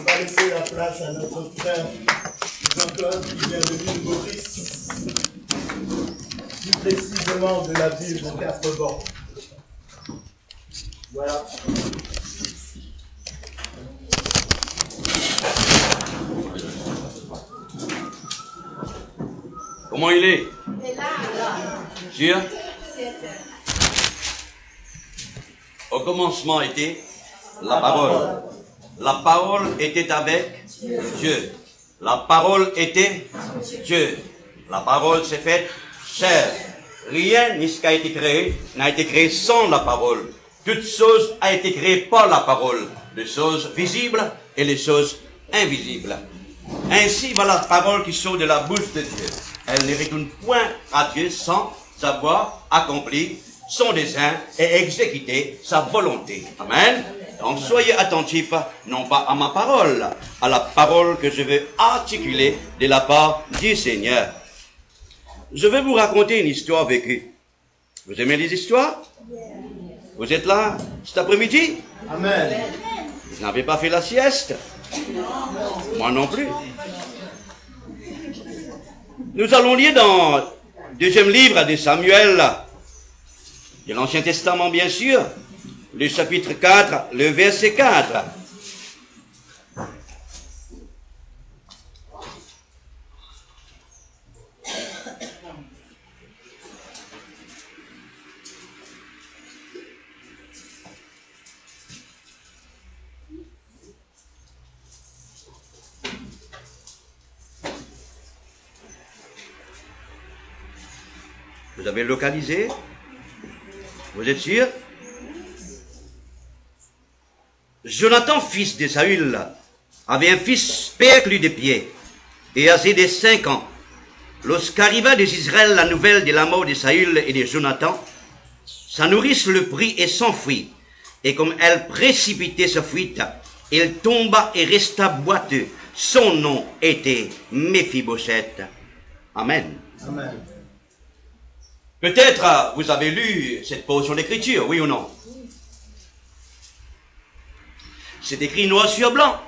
On va laisser la place à notre frère Jean-Claude qui vient de l'île Maurice, plus précisément de la ville de Quatre-Bords. Voilà. Comment il est? Sûr? Au commencement était la parole. La parole était avec Dieu. La parole était Dieu. La parole s'est faite chair. Rien de ce qui a été créé n'a été créé sans la parole. Toute chose a été créée par la parole. Les choses visibles et les choses invisibles. Ainsi va la parole qui sort de la bouche de Dieu. Elle ne retourne point à Dieu sans avoir accompli son dessein et exécuté sa volonté. Amen. Donc soyez attentifs, non pas à ma parole, à la parole que je vais articuler de la part du Seigneur. Je vais vous raconter une histoire vécue. Vous aimez les histoires? Vous êtes là cet après-midi? Amen. Vous n'avez pas fait la sieste? Moi non plus. Nous allons lire dans le deuxième livre de Samuel, de l'Ancien Testament bien sûr, le chapitre 4, le verset 4. Vous avez localisé? Vous êtes sûr? Jonathan, fils de Saül, avait un fils perclus de pieds et âgé de 5 ans. Lorsqu'arriva des Israël la nouvelle de la mort de Saül et de Jonathan, sa nourrice le prit et s'enfuit. Et comme elle précipitait sa fuite, il tomba et resta boiteux. Son nom était Méphibosheth. Amen. Amen. Peut-être vous avez lu cette portion d'écriture, oui ou non? C'est écrit noir sur blanc,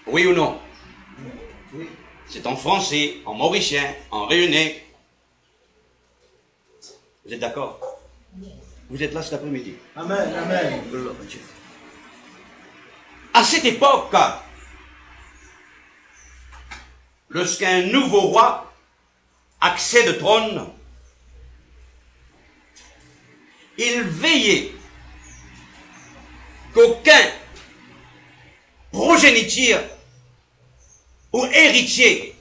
oui ou non? C'est en français, en mauricien, en réunionnais. Vous êtes d'accord? Vous êtes là cet après-midi. Amen. Amen. À cette époque, lorsqu'un nouveau roi accède au trône, il veillait qu'aucun progéniture ou héritier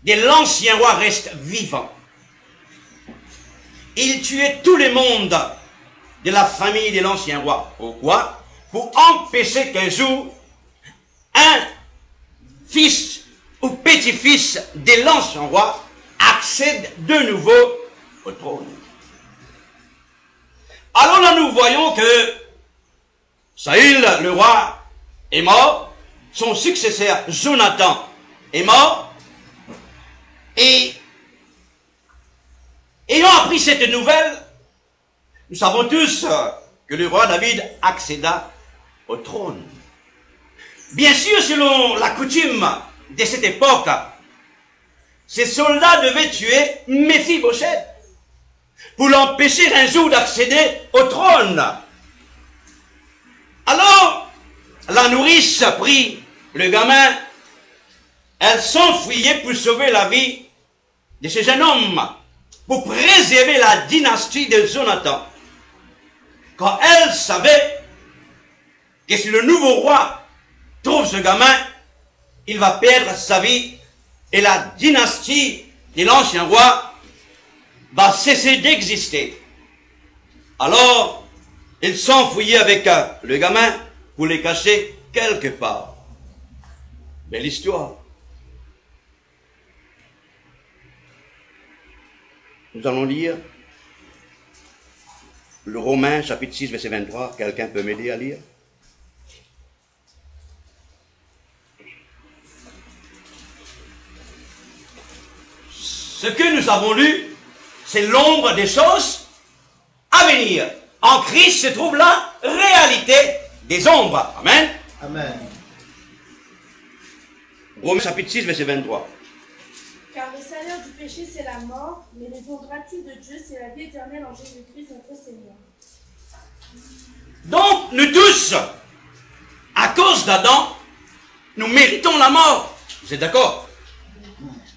de l'ancien roi reste vivant. Il tuait tout le monde de la famille de l'ancien roi. Pourquoi? Pour empêcher qu'un jour, un fils ou petit-fils de l'ancien roi accède de nouveau au trône. Alors là, nous voyons que Saül, le roi, est mort, son successeur, Jonathan, est mort, et ayant appris cette nouvelle, nous savons tous que le roi David accéda au trône. Bien sûr, selon la coutume de cette époque, ces soldats devaient tuer Méphibosheth pour l'empêcher un jour d'accéder au trône. Alors, la nourrice prit le gamin, elle s'enfuyait pour sauver la vie de ce jeune homme, pour préserver la dynastie de Jonathan. Quand elle savait que si le nouveau roi trouve ce gamin, il va perdre sa vie et la dynastie de l'ancien roi va cesser d'exister. Alors, il s'enfuyait avec le gamin pour les cacher quelque part. Belle histoire. Nous allons lire le Romains chapitre 6 verset 23. Quelqu'un peut m'aider à lire? Ce que nous avons lu, c'est l'ombre des choses à venir. En Christ se trouve la réalité des ombres. Amen. Amen. Romains chapitre 6, verset 23. Car le salaire du péché, c'est la mort, mais le don gratuit de Dieu, c'est la vie éternelle en Jésus-Christ, notre Seigneur. Donc, nous tous, à cause d'Adam, nous méritons la mort. Vous êtes d'accord?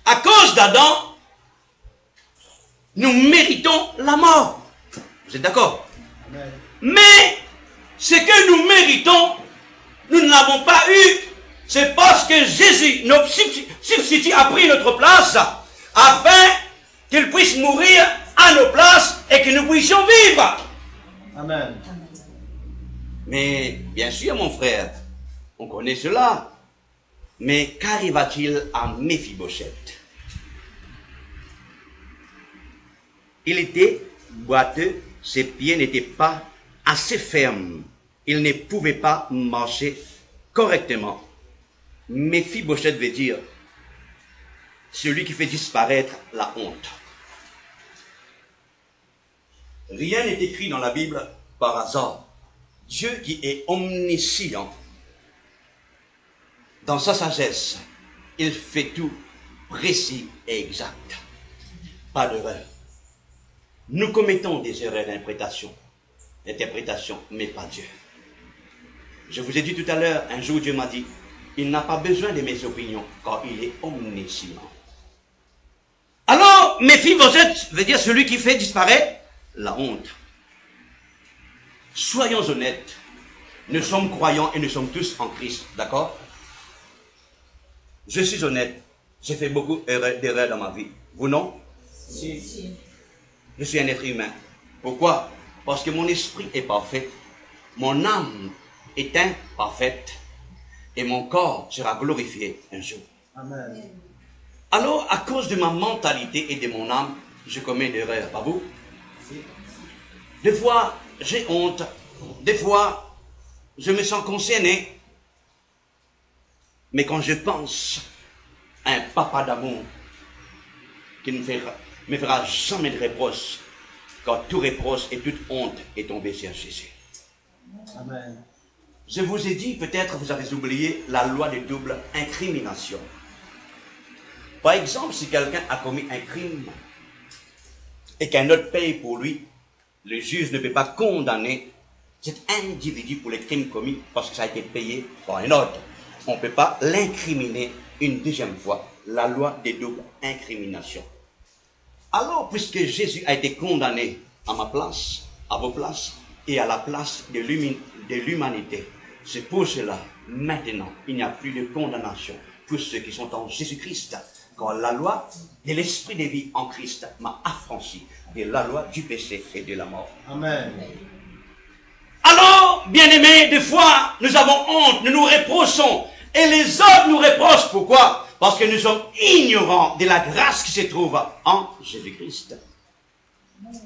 À cause d'Adam, nous méritons la mort. Vous êtes d'accord? Mais, ce que nous méritons, nous ne l'avons pas eu. C'est parce que Jésus, notre substitut, a pris notre place, afin qu'il puisse mourir à nos places et que nous puissions vivre. Amen. Mais, bien sûr, mon frère, on connaît cela. Mais qu'arriva-t-il à Méphibosheth? Il était boiteux, ses pieds n'étaient pas assez fermes. Il ne pouvait pas marcher correctement. Méphibosheth veut dire celui qui fait disparaître la honte. Rien n'est écrit dans la Bible par hasard. Dieu qui est omniscient, dans sa sagesse, il fait tout précis et exact. Pas d'erreur. Nous commettons des erreurs d'interprétation, mais pas Dieu. Je vous ai dit tout à l'heure, un jour Dieu m'a dit, il n'a pas besoin de mes opinions, car il est omniscient. Alors, Méphibosheth veut dire celui qui fait disparaître la honte. Soyons honnêtes, nous sommes croyants et nous sommes tous en Christ, d'accord? Je suis honnête, j'ai fait beaucoup d'erreurs dans ma vie. Vous non? Si. Je suis un être humain. Pourquoi? Parce que mon esprit est parfait, mon âme est imparfaite et mon corps sera glorifié un jour. Amen. Alors, à cause de ma mentalité et de mon âme, je commets des erreurs, pas vous? Des fois, j'ai honte. Des fois, je me sens concerné. Mais quand je pense à un papa d'amour qui ne me fera jamais de reproche, car tout reproche et toute honte est tombé sur Jésus. Amen. Je vous ai dit, peut-être vous avez oublié la loi de double incrimination. Par exemple, si quelqu'un a commis un crime et qu'un autre paye pour lui, le juge ne peut pas condamner cet individu pour les crimes commis parce que ça a été payé par un autre. On ne peut pas l'incriminer une deuxième fois. La loi des doubles incriminations. Alors, puisque Jésus a été condamné à ma place, à vos places et à la place de l'humanité, c'est pour cela, maintenant, il n'y a plus de condamnation pour ceux qui sont en Jésus-Christ. Car la loi de l'esprit de vie en Christ m'a affranchi de la loi du péché et de la mort. Amen. Alors, bien-aimés, des fois, nous avons honte, nous nous reprochons. Et les autres nous reprochent. Pourquoi? Parce que nous sommes ignorants de la grâce qui se trouve en Jésus-Christ.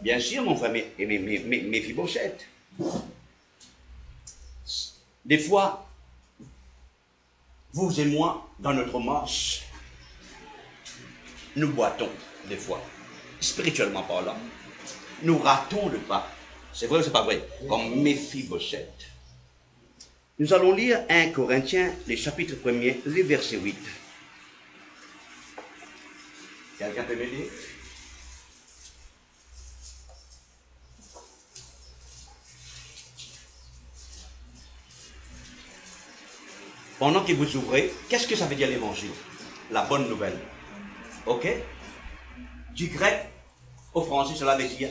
Bien sûr, mon frère, Méphibosheth. Des fois, vous et moi, dans notre marche, nous boitons, des fois, spirituellement parlant. Nous ratons le pas. C'est vrai ou c'est pas vrai? Comme Méphibosheth. Nous allons lire 1 Corinthiens, le chapitre 1er, le verset 8. Quelqu'un peut m'aider? Pendant que vous ouvrez, qu'est-ce que ça veut dire l'évangile? La bonne nouvelle. Ok? Du grec au français, cela veut dire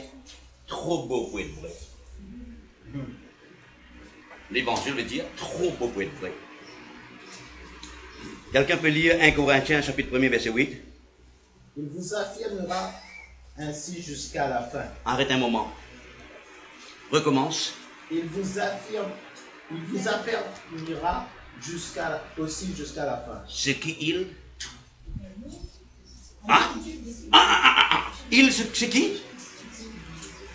trop beau pour être vrai. L'évangile veut dire trop beau pour être vrai. Quelqu'un peut lire 1 Corinthiens, chapitre 1er, verset 8? Il vous affirmera ainsi jusqu'à la fin. Arrête un moment. Recommence. Il vous affirmera aussi jusqu'à la fin. Ce qui il... Il, c'est qui?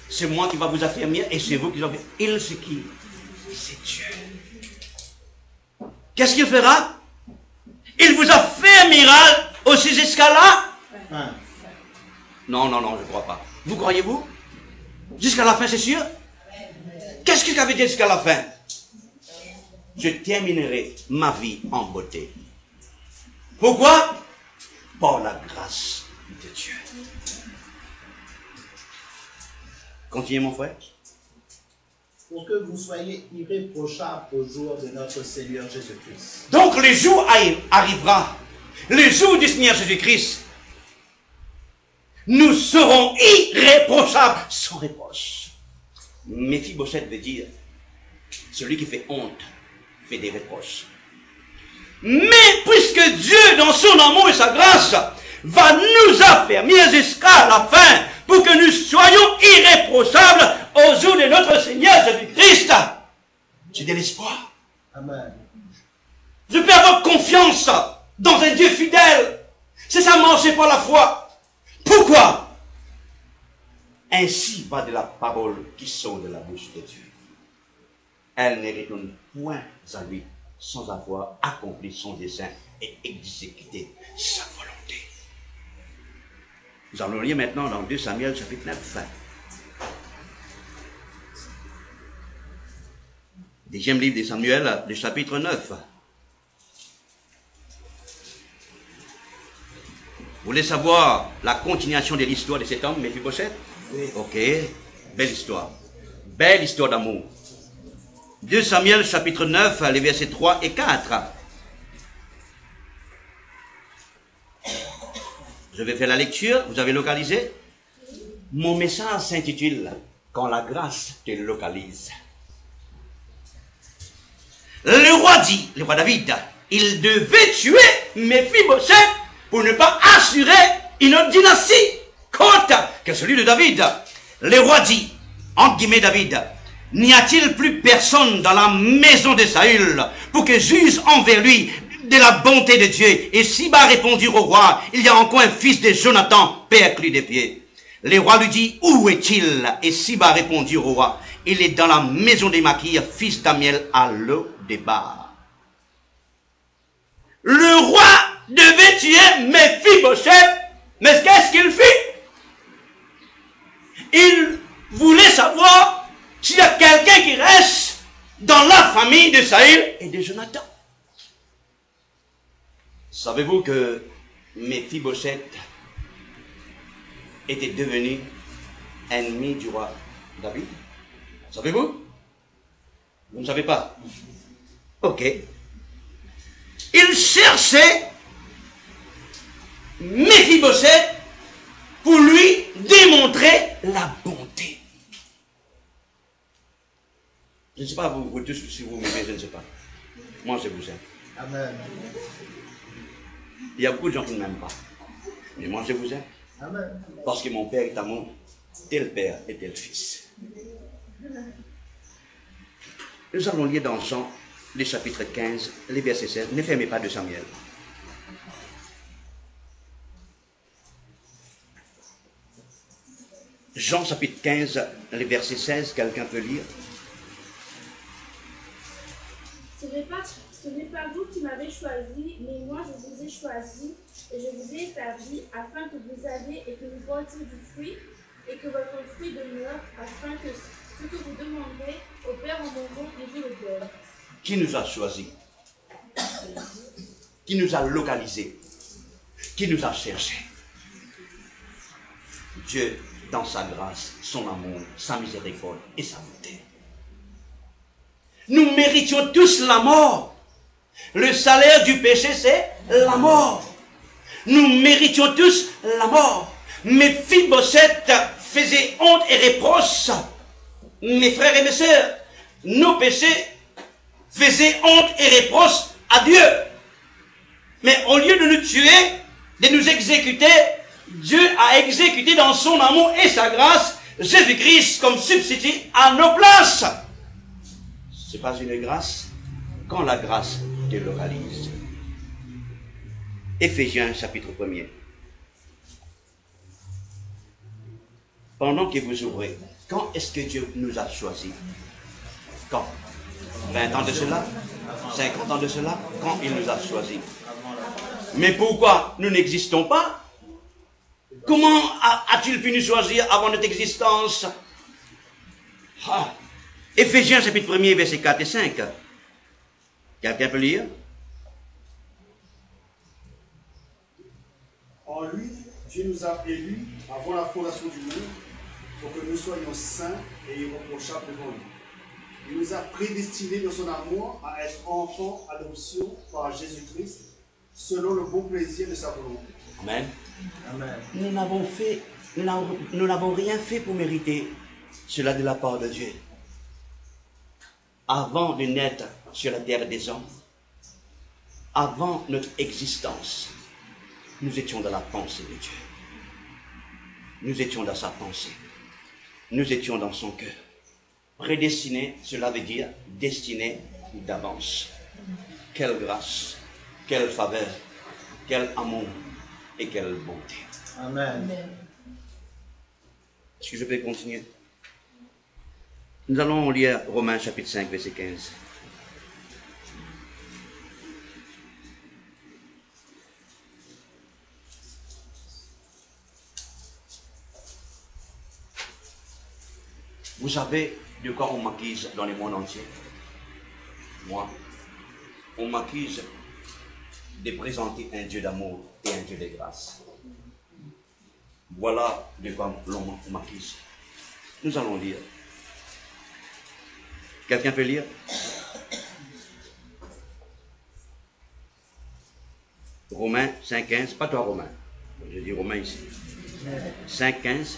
C'est moi qui va vous affirmer et c'est vous qui affirmer. Il, c'est qui? C'est Dieu. Qu'est-ce qu'il fera? Il vous affirmera aussi jusqu'à la Fin. Non, je ne crois pas. Vous croyez-vous? Jusqu'à la fin, c'est sûr? Qu'est-ce que ça veut dire jusqu'à la fin? Je terminerai ma vie en beauté. Pourquoi? Par la grâce de Dieu. Continuez, mon frère. Pour que vous soyez irréprochables au jour de notre Seigneur Jésus-Christ. Donc le jour arrivera, le jour du Seigneur Jésus-Christ, nous serons irréprochables, sans reproche. Méphibosheth veut dire, celui qui fait honte, fait des reproches. Mais puisque Dieu, dans son amour et sa grâce, va nous affermir jusqu'à la fin, pour que nous soyons irréprochables au jour de notre Seigneur Jésus-Christ, j'ai de l'espoir. Amen. Je peux avoir confiance dans un Dieu fidèle. C'est ça marcher par la foi. Pourquoi? Ainsi va de la parole qui sort de la bouche de Dieu. Elle ne retourne point à lui sans avoir accompli son dessein et exécuté sa volonté. Nous allons lire maintenant dans 2 Samuel chapitre 9. Deuxième livre de Samuel, le chapitre 9. Vous voulez savoir la continuation de l'histoire de cet homme, Méphibosheth? Oui. Ok, belle histoire. Belle histoire d'amour. 2 Samuel chapitre 9, les versets 3 et 4. Je vais faire la lecture, vous avez localisé? Mon message s'intitule « Quand la grâce te localise ». Le roi dit, le roi David, il devait tuer Méphibosheth pour ne pas assurer une autre dynastie courte que celui de David. Le roi dit, entre guillemets David, n'y a-t-il plus personne dans la maison de Saül pour que juge envers lui de la bonté de Dieu? Et Siba répondit au roi, il y a encore un fils de Jonathan, perclus des pieds. Le roi lui dit, où est-il? Et Siba répondit au roi, il est dans la maison de Makir, fils d'Amiel, à Lo-Débar. Le roi devait tuer Méphibosheth, mais qu'est-ce qu'il fit? Il voulait savoir s'il y a quelqu'un qui reste dans la famille de Saül et de Jonathan. Savez-vous que Méphibosheth était devenu ennemi du roi David? Savez-vous? Vous ne savez pas? Ok. Il cherchait Méphibosheth pour lui démontrer la bonté. Je ne sais pas, vous tous, si vous m'aimez, je ne sais pas. Moi, je vous aime. Amen. Il y a beaucoup de gens qui ne m'aiment pas. Mais moi, je vous aime. Amen. Parce que mon père est amour, tel père et tel fils. Nous allons lire dans Jean, le chapitre 15, les versets 16. Ne fermez pas de Samuel. Jean, chapitre 15, les versets 16. Quelqu'un peut lire? Ce n'est pas vous qui m'avez choisi, mais moi je vous ai choisi et je vous ai établi afin que vous ayez et que vous portiez du fruit et que votre fruit demeure, afin que ce que vous demanderez au Père en mon nom, il vous le donne. Qui nous a choisis? Qui nous a localisés? Qui nous a cherchés? Dieu, dans sa grâce, son amour, sa miséricorde et sa bonté. Nous méritions tous la mort. Le salaire du péché, c'est la mort. Nous méritions tous la mort. Méphibosheth faisait honte et reproche. Mes frères et mes sœurs, nos péchés faisaient honte et reproche à Dieu. Mais au lieu de nous tuer, de nous exécuter, Dieu a exécuté dans son amour et sa grâce Jésus-Christ comme substitut à nos places. Ce n'est pas une grâce quand la grâce te localise. Éphésiens chapitre 1er. Pendant que vous ouvrez, quand est-ce que Dieu nous a choisis? Quand? 20 ans de cela? 50 ans de cela? Quand il nous a choisis? Mais pourquoi nous n'existons pas? Comment a-t-il pu nous choisir avant notre existence? Éphésiens chapitre 1er, versets 4 et 5. Quelqu'un peut lire? En lui, Dieu nous a élus avant la fondation du monde pour que nous soyons saints et irréprochables devant lui. Il nous a prédestinés dans son amour à être enfants adoption par Jésus-Christ selon le bon plaisir de sa volonté. Amen. Amen. Nous n'avons rien fait pour mériter cela de la part de Dieu. Avant de naître sur la terre des hommes, avant notre existence, nous étions dans la pensée de Dieu. Nous étions dans sa pensée. Nous étions dans son cœur. Prédestiné, cela veut dire destiné d'avance. Quelle grâce, quelle faveur, quel amour et quelle bonté. Amen. Est-ce que je peux continuer? Nous allons lire Romains chapitre 5, verset 15. Vous savez de quoi on m'accuse dans le monde entier? Moi, on m'accuse de présenter un Dieu d'amour et un Dieu de grâce. Voilà de quoi l'on m'accuse. Nous allons lire. Quelqu'un peut lire? Romains 5,15, pas toi Romain. Je dis Romain ici. 5,15.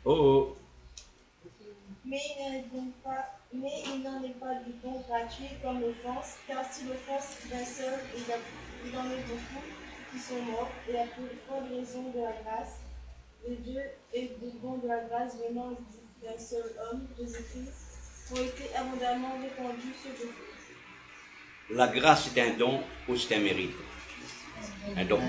Oh, oh. Mais il n'en est pas du don gratuit comme l'offense, car si l'offense d'un seul, il en est beaucoup qui sont morts, et à plus forte raison de la grâce de Dieu et du don de la grâce venant d'un seul homme, Jésus-Christ, ont été abondamment répandus sur vous. La grâce est un don ou c'est un mérite? Un don.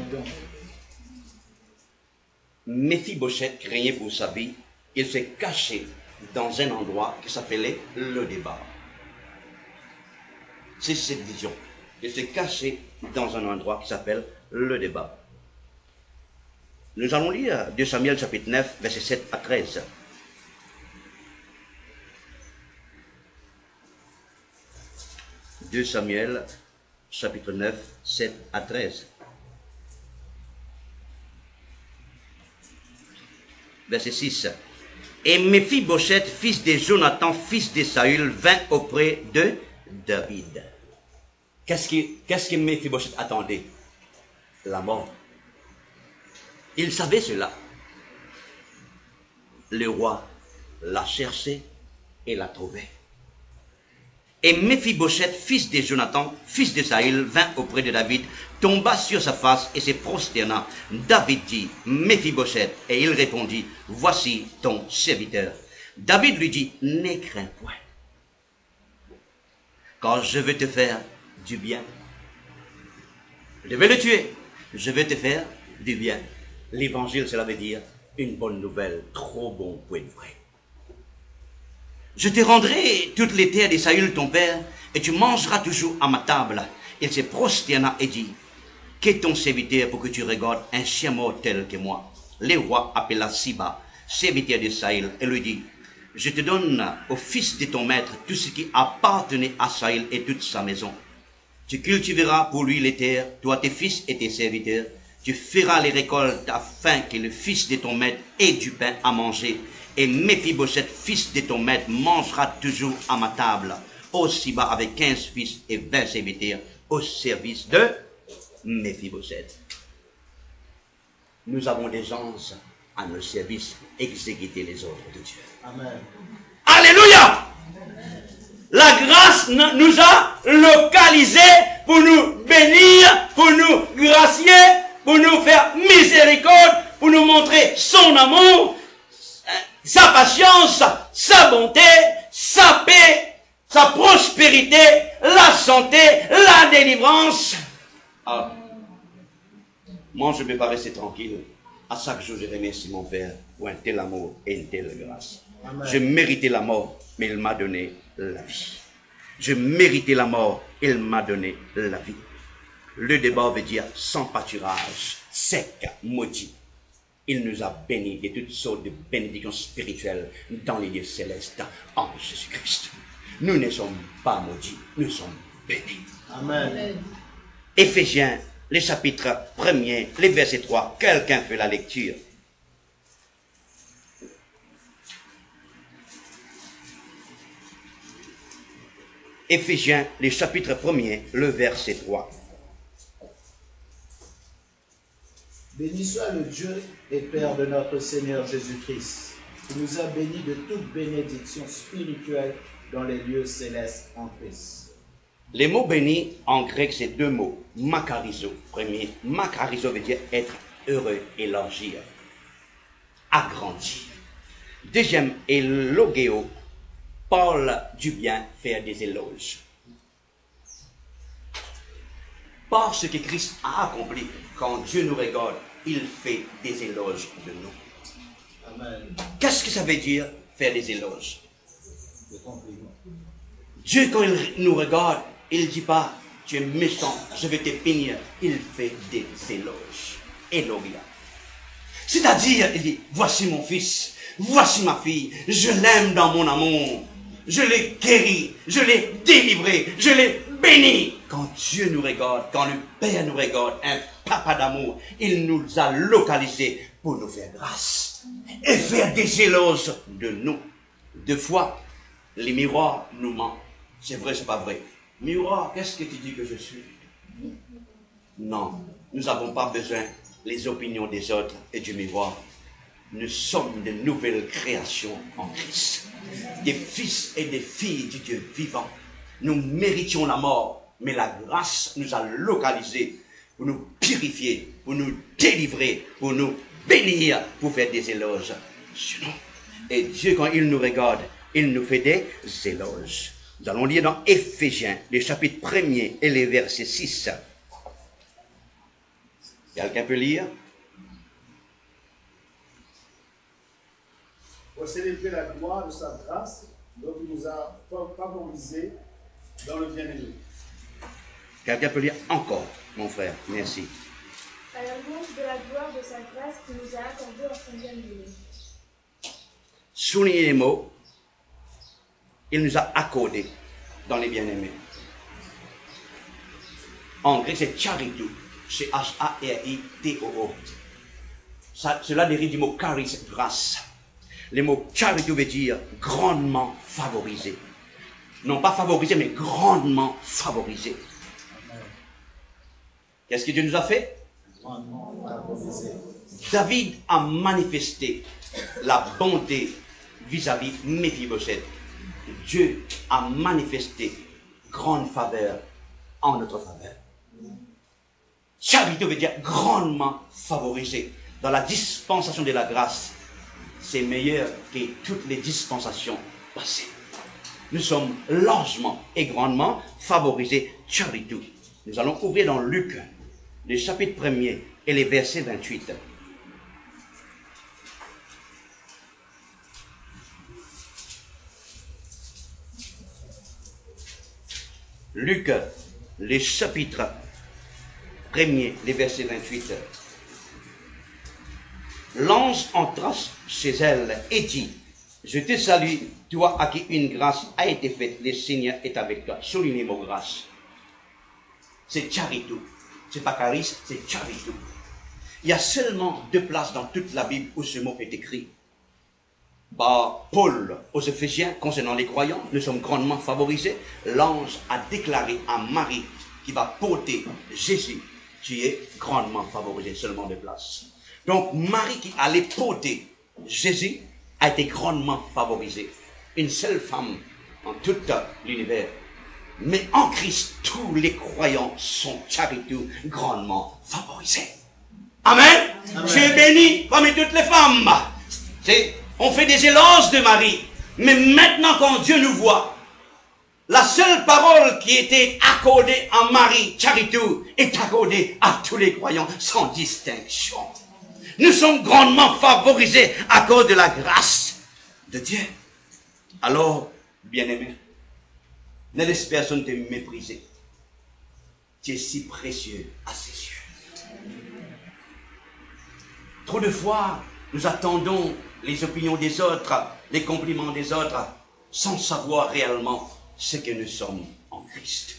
Méphibosheth craignait pour sa vie. Il s'est caché dans un endroit qui s'appelait le débat. C'est cette vision. Il s'est caché dans un endroit qui s'appelle le débat. Nous allons lire 2 Samuel chapitre 9, versets 7 à 13. « 2 Samuel, chapitre 9, 7 à 13. Verset 6. Et Méphibosheth, fils de Jonathan, fils de Saül, vint auprès de David. Qu'est-ce que Méphibosheth attendait? La mort. Il savait cela. Le roi l'a cherché et l'a trouvé. Et Méphibosheth, fils de Jonathan, fils de Saül, vint auprès de David, tomba sur sa face et se prosterna. David dit, Méphibosheth, et il répondit, voici ton serviteur. David lui dit, ne crains point, car je veux te faire du bien. Je vais le tuer, je vais te faire du bien. L'évangile, cela veut dire une bonne nouvelle, trop bon pour être vrai. Je te rendrai toutes les terres de Saül ton père, et tu mangeras toujours à ma table. Il se prosterna et dit, qu'est ton serviteur pour que tu regardes un chien mort tel que moi? Le roi appela Siba, serviteur de Saül, et lui dit, je te donne au fils de ton maître tout ce qui appartenait à Saül et toute sa maison. Tu cultiveras pour lui les terres, toi tes fils et tes serviteurs. Tu feras les récoltes afin que le fils de ton maître ait du pain à manger. Et Méphibosheth, fils de ton maître, mangera toujours à ma table. Ô Siba avec 15 fils et 20 serviteurs au service de Méphibosheth. Nous avons des anges à nos services, exécuter les ordres de Dieu. Amen. Alléluia! La grâce nous a localisés pour nous bénir, pour nous gracier, pour nous faire miséricorde, pour nous montrer son amour, sa patience, sa bonté, sa paix, sa prospérité, la santé, la délivrance. Ah. Moi, je ne peux pas rester tranquille. À chaque jour, je remercie mon Père pour un tel amour et une telle grâce. Amen. Je méritais la mort, mais il m'a donné la vie. Je méritais la mort, il m'a donné la vie. Le débat veut dire sans pâturage, sec, maudit. Il nous a bénis de toutes sortes de bénédictions spirituelles dans les lieux célestes en Jésus-Christ. Nous ne sommes pas maudits, nous sommes béni. Amen. Éphésiens, les chapitres 1er, les versets 3. Quelqu'un fait la lecture. Éphésiens, les chapitres 1er, le verset 3. Béni soit le Dieu et Père de notre Seigneur Jésus-Christ, qui nous a bénis de toute bénédiction spirituelle dans les lieux célestes en Christ. Les mots bénis en grec, c'est deux mots. Makarizo, premier. Makarizo veut dire être heureux, élargir, agrandir. Deuxième est logéo, parle du bien, faire des éloges. Par ce que Christ a accompli, quand Dieu nous regarde, il fait des éloges de nous. Amen. Qu'est-ce que ça veut dire, faire des éloges? Des compliments. Dieu, quand il nous regarde, il ne dit pas, tu es méchant, je vais te bénir. Il fait des éloges. Elogia. C'est-à-dire, il dit, voici mon fils, voici ma fille, je l'aime dans mon amour, je l'ai guéri, je l'ai délivré, je l'ai béni. Quand Dieu nous regarde, quand le Père nous regarde, un papa d'amour, il nous a localisés pour nous faire grâce et faire des éloges de nous. Deux fois, les miroirs nous mentent. C'est vrai, c'est pas vrai. Miroir, qu'est-ce que tu dis que je suis? Non, nous n'avons pas besoin des opinions des autres et du miroir. Nous sommes de nouvelles créations en Christ. Des fils et des filles du Dieu vivant. Nous méritions la mort, mais la grâce nous a localisés pour nous purifier, pour nous délivrer, pour nous bénir, pour faire des éloges sur nous. Et Dieu, quand il nous regarde, il nous fait des éloges. Nous allons lire dans Éphésiens, les chapitres 1er et les versets 6. Quelqu'un peut lire? Pour célébrer la gloire de sa grâce, donc il nous a favorisés dans le bien-aimé. Quelqu'un peut lire encore, mon frère? Merci. À la louange de la gloire de sa grâce qui nous a accordé en son bien-aimé. Soulignez les mots. Il nous a accordé dans les bien-aimés. En grec, c'est charitou. C'est H-A-R-I-T-O-O. Cela dérive du mot charis, grâce. Le mot charitou veut dire grandement favorisé. Non pas favorisé, mais grandement favorisé. Qu'est-ce que Dieu nous a fait? Grandement favorisé. David a manifesté la bonté vis-à-vis de Méphibosheth. Dieu a manifesté grande faveur en notre faveur. Charité veut dire grandement favorisé. Dans la dispensation de la grâce, c'est meilleur que toutes les dispensations passées. Nous sommes largement et grandement favorisés. Charité. Nous allons ouvrir dans Luc, le chapitre 1er et les versets 28. Luc, les chapitres 1er, les versets 28. L'ange entra chez elle et dit, je te salue, toi à qui une grâce a été faite, le Seigneur est avec toi. Soulignez mot grâce. C'est charitou. C'est pas charisme, c'est charitou. Il y a seulement 2 places dans toute la Bible où ce mot est écrit. Par Paul aux Éphésiens, concernant les croyants, nous sommes grandement favorisés. L'ange a déclaré à Marie qui va porter Jésus, tu es grandement favorisé, seulement 2 places. Donc Marie qui allait porter Jésus a été grandement favorisée. Une seule femme en tout l'univers. Mais en Christ, tous les croyants sont charitou, grandement favorisés. Amen. Amen. Tu es béni parmi toutes les femmes. On fait des éloges de Marie. Mais maintenant, quand Dieu nous voit, la seule parole qui était accordée à Marie, charitou, est accordée à tous les croyants sans distinction. Nous sommes grandement favorisés à cause de la grâce de Dieu. Alors, bien-aimé, ne laisse personne te mépriser. Tu es si précieux à ses yeux. Trop de fois, nous attendons les opinions des autres, les compliments des autres, sans savoir réellement ce que nous sommes en Christ.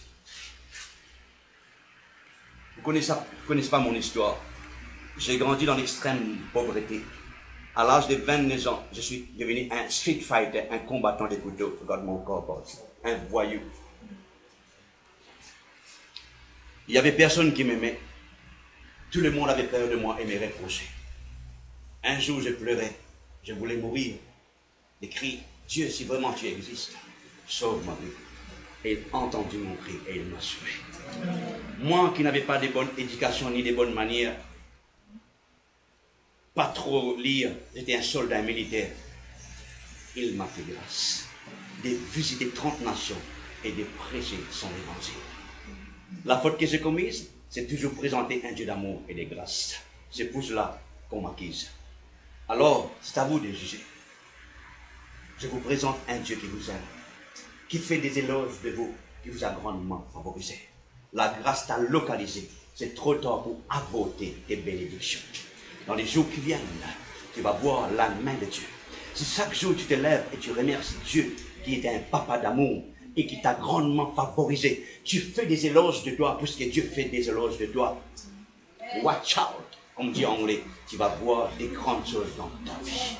connaissez pas mon histoire. J'ai grandi dans l'extrême pauvreté. À l'âge de 29 ans, je suis devenu un street fighter, un combattant de couteau. Regarde mon corps, boss. Un voyou. Il n'y avait personne qui m'aimait. Tout le monde avait peur de moi et me reprochait. Un jour, je pleurais. Je voulais mourir. J'ai crié, Dieu, si vraiment tu existes, sauve ma vie. Et il a entendu mon cri et il m'a sauvé. Moi qui n'avais pas de bonne éducation ni de bonnes manières, pas trop lire, j'étais un soldat militaire. Il m'a fait grâce de visiter 30 nations et de prêcher son évangile. La faute que j'ai commise, c'est toujours présenter un Dieu d'amour et de grâce. C'est pour cela qu'on m'accuse. Alors, c'est à vous de juger. Je vous présente un Dieu qui vous aime, qui fait des éloges de vous, qui vous a grandement favorisé. La grâce t'a localisé. C'est trop tard pour avoter tes bénédictions. Dans les jours qui viennent, tu vas voir la main de Dieu. Si chaque jour tu te lèves et tu remercies Dieu, qui est un papa d'amour et qui t'a grandement favorisé, tu fais des éloges de toi, puisque Dieu fait des éloges de toi. Watch out, comme dit en anglais, tu vas voir des grandes choses dans ta vie.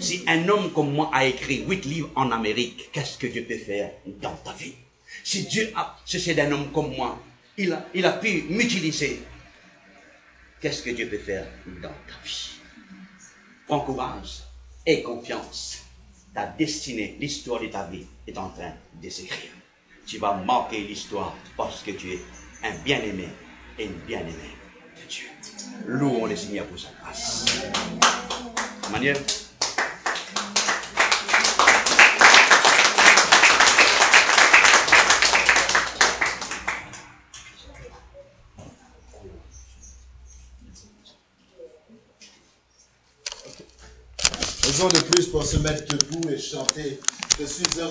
Si un homme comme moi a écrit 8 livres en Amérique, qu'est-ce que Dieu peut faire dans ta vie? Si Dieu a cessé d'un homme comme moi, il a pu m'utiliser. Qu'est-ce que Dieu peut faire dans ta vie? Prends courage et confiance. Ta destinée, l'histoire de ta vie est en train de s'écrire. Tu vas marquer l'histoire parce que tu es un bien-aimé et une bien-aimée de Dieu. Louons le Seigneur pour sa grâce. Manuel. Raison de plus pour se mettre debout et chanter. Je suis heureux.